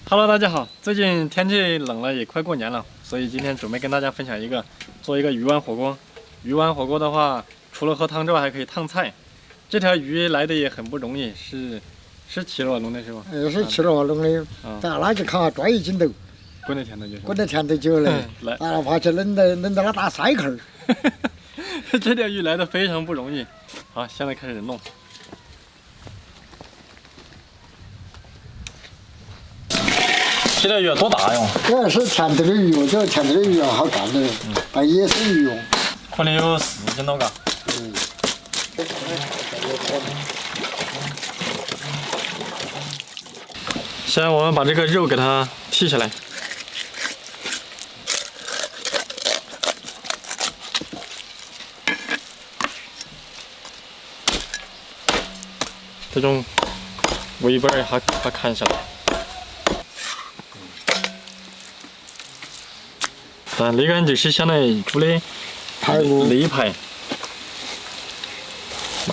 Hello， 大家好。最近天气冷了，也快过年了，所以今天准备跟大家分享做一个鱼丸火锅。鱼丸火锅的话，除了喝汤之外，还可以烫菜。这条鱼来的也很不容易，是7罗弄的是吧？是7罗弄的，在垃圾场抓一斤头，滚到前头就是。滚到前头就来，哪怕去冷到那大塞口儿。这条鱼来的非常不容易。好，现在开始弄。这条鱼多大哟？这是田头的鱼，这田头的鱼好干的，当野生鱼用。可能有4斤多嘎。现在我们把这个肉给它剔下来。这种尾巴儿还砍下来。但那个就是相当于煮的排骨肋排，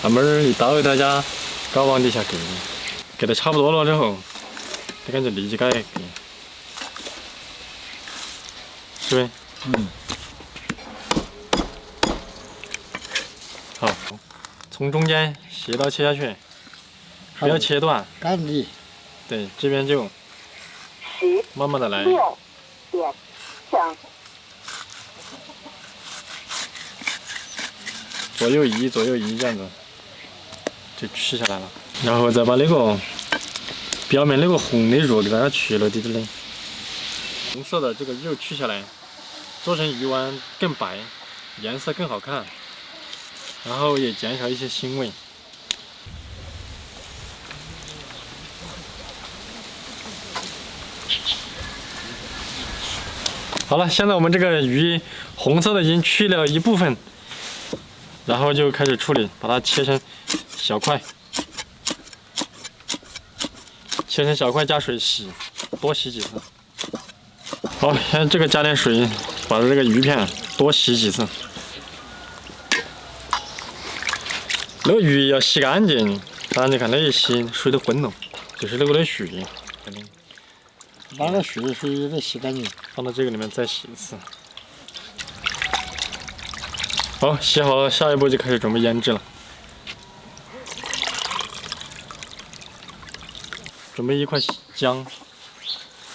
慢慢一刀给大家搞往底下给它差不多了之后，这感觉立即改，是不是？好，从中间斜刀切下去，不要切断。干的。对，这边就慢慢的来。左右移这样子就取下来了，然后再把那个表面那个红的肉给大家去了滴滴的，红色的这个肉取下来，做成鱼丸更白，颜色更好看，然后也减少一些腥味。好了，现在我们这个鱼红色的已经去了一部分。然后就开始处理，把它切成小块，加水洗，多洗几次。好，现在这个加点水，把这个鱼片多洗几次。那个鱼要洗干净，当然你看那一洗水都浑了，就是那个的血。把那血也得洗干净，放到这个里面再洗一次。好，洗好了，下一步就开始准备腌制了。准备一块姜，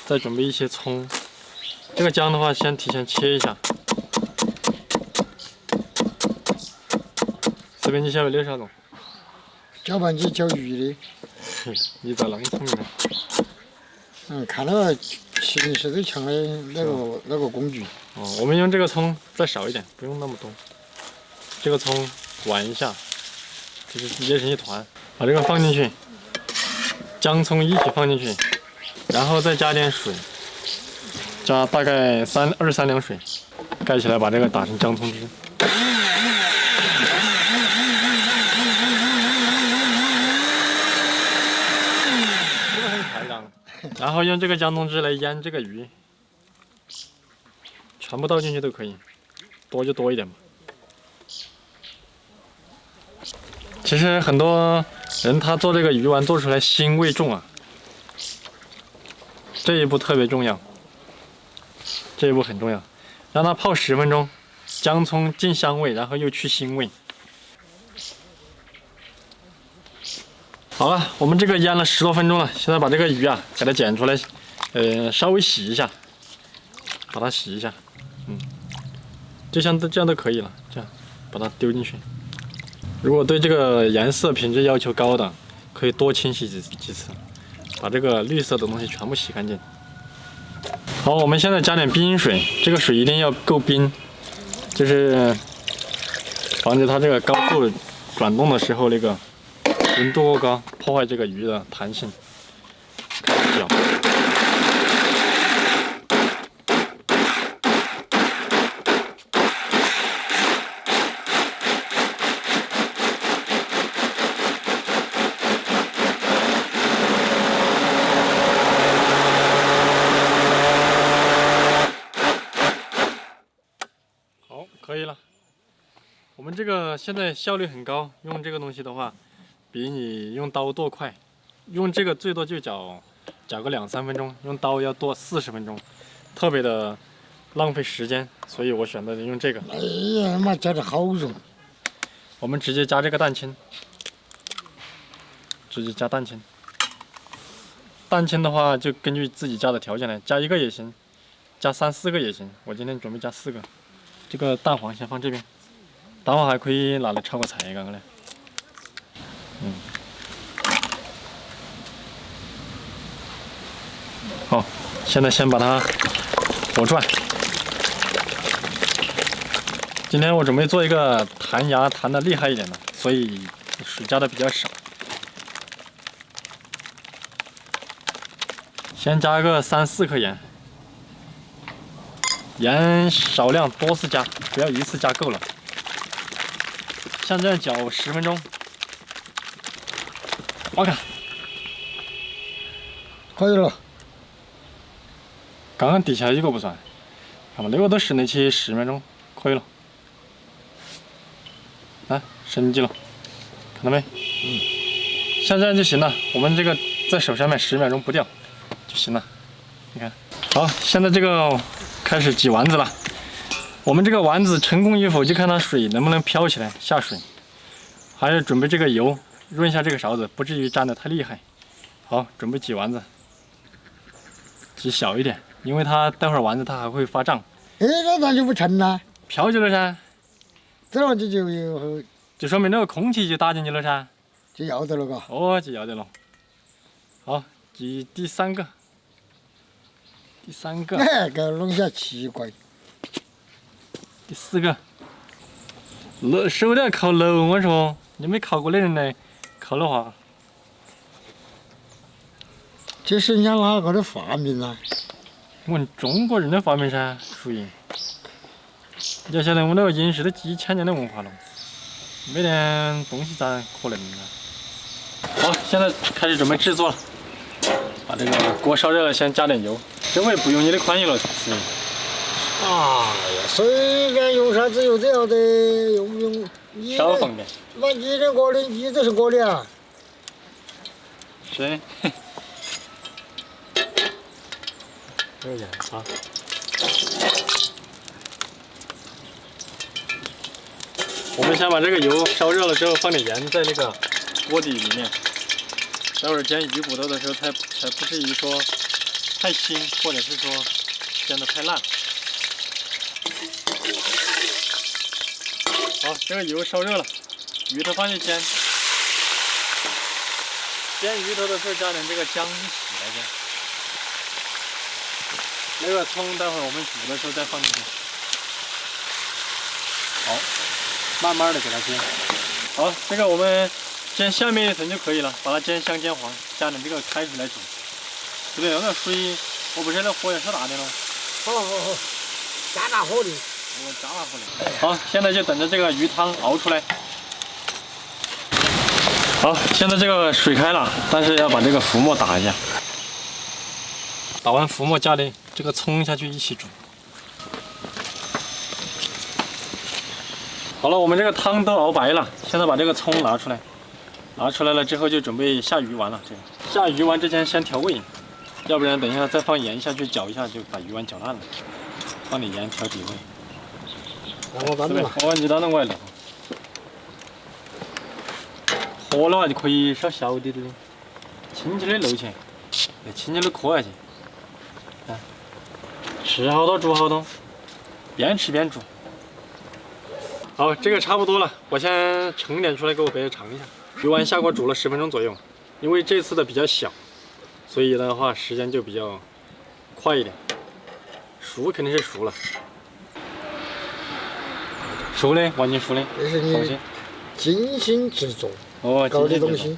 再准备一些葱。这个姜的话，先提前切一下。视频你晓得那啥子？搅拌机搅鱼的。你咋那么聪明？看那个形势最强的那个工具。哦，我们用这个葱再少一点，不用那么多。这个葱挽一下，就是捏成一团，把这个放进去，姜葱一起放进去，然后再加点水，加大概2、3两水，盖起来，把这个打成姜葱汁。这个很开朗。然后用这个姜葱汁来腌这个鱼，全部倒进去都可以，多就多一点嘛。其实很多人他做这个鱼丸做出来腥味重啊，这一步特别重要，这一步很重要，让它泡10分钟，姜葱进香味，然后又去腥味。好了，我们这个腌了10多分钟了，现在把这个鱼啊给它捡出来，稍微洗一下，把它洗一下，就像这样都可以了，这样把它丢进去。如果对这个颜色品质要求高的，可以多清洗几次，把这个绿色的东西全部洗干净。好，我们现在加点冰水，这个水一定要够冰，就是防止它这个高速转动的时候那个温度过高，破坏这个鱼的弹性。开始搅。可以了。我们这个现在效率很高，用这个东西的话，比你用刀剁快。用这个最多就搅绞个2-3分钟，用刀要剁40分钟，特别的浪费时间，所以我选择用这个。哎呀妈，夹的好软。我们直接加这个蛋清，直接加蛋清。蛋清的话，就根据自己家的条件来，加1个也行，加3-4个也行。我今天准备加4个。这个蛋黄先放这边，蛋黄还可以拿来炒个菜，刚刚嘞。好，现在先把它和转。今天我准备做一个弹牙弹的厉害一点的，所以水加的比较少。先加个3-4克盐，盐少量多次加，不要一次加够了。像这样搅10分钟。我看，可以了。刚刚底下一个不算，看吧，那个都是那起10分钟，可以了。啊，升级了，看到没？像这样就行了。我们这个在手上面10秒钟不掉就行了。你看，好，现在这个开始挤丸子了。我们这个丸子成功与否，就看它水能不能飘起来下水，还要准备这个油润一下这个勺子，不至于粘得太厉害。好，准备挤丸子，挤小一点，因为它待会儿丸子它还会发胀。哎，那咱就不成了，飘起来噻，这样就说明那个空气就打进去了噻。就要得了嘎。哦，就要得了。好，挤第3个，第3个，哎，这弄下奇怪。第4个。手都要烤漏，我说，你没烤过的人来烤的话，这是人家哪个的发明啊？我们中国人的发明噻，属于。你要晓得，我们那个饮食都几千年的文化了，没点东西咋可能呢？好，现在开始准备制作了。把这个锅烧热了，先加点油。这回不用你的宽油了，是。哎呀，随便用啥子油都要得，用不用？你少放点。妈，你的锅的，你这是锅的啊？是。有点啊。我们先把这个油烧热了之后，放点盐在那个锅底里面。待会儿煎鱼骨头的时候才不至于说太腥，或者是说煎得太烂。好，这个油烧热了，鱼头放进煎。煎鱼头的时候加点这个姜一起来煎。那个葱待会儿我们煮的时候再放进去。好，慢慢的给它煎。好，这个我们煎下面一层就可以了，把它煎香煎黄，加点这个开水来煮。对不对？那个水，我不晓得火要烧大点了。好，加大火力。我加大火力。好，现在就等着这个鱼汤熬出来。好，现在这个水开了，但是要把这个浮沫打一下。打完浮沫，加点这个葱下去一起煮。好了，我们这个汤都熬白了，现在把这个葱拿出来。拿出来了之后就准备下鱼丸了。这个下鱼丸之前先调味，要不然等一下再放盐下去搅一下就把鱼丸搅烂了。放点盐调底味。让我搬了。哦，你当然我来了。和的话就可以稍小一点点的，轻轻的漏起来，轻轻的磕下去。啊，吃好多煮好多，边吃边煮。好，这个差不多了，我先盛点出来给我别人尝一下。鱼丸下锅煮了10分钟左右，因为这次的比较小，所以的话时间就比较快一点。熟肯定是熟了，熟的，完全熟的。这是你精心制作哦，搞的东西。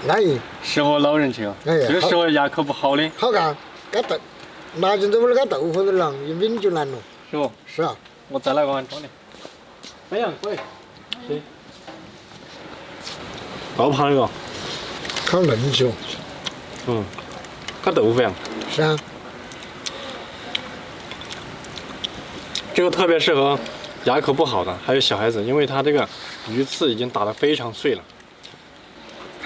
安逸，适合老人吃哦，哎呀就适合牙口不好的。好干，干豆，拿进这会儿干豆腐都难，一抿就难了。是不？是啊。我再来个碗装的。这样可以。行。爆胖那个。烤嫩球。烤豆腐呀。是啊。这个特别适合牙口不好的，还有小孩子，因为它这个鱼刺已经打得非常碎了，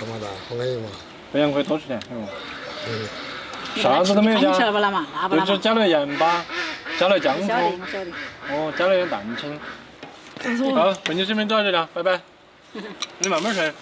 看嘛大，好安逸嘛。这样可以多吃点，嗯，啥子都没有加，看你吃了不啦嘛？那不就啦嘛？只加了盐巴，加了姜我晓得，葱，我晓得。哦，加了点蛋清。好，本期视频就到这里了，拜拜。你慢慢吃。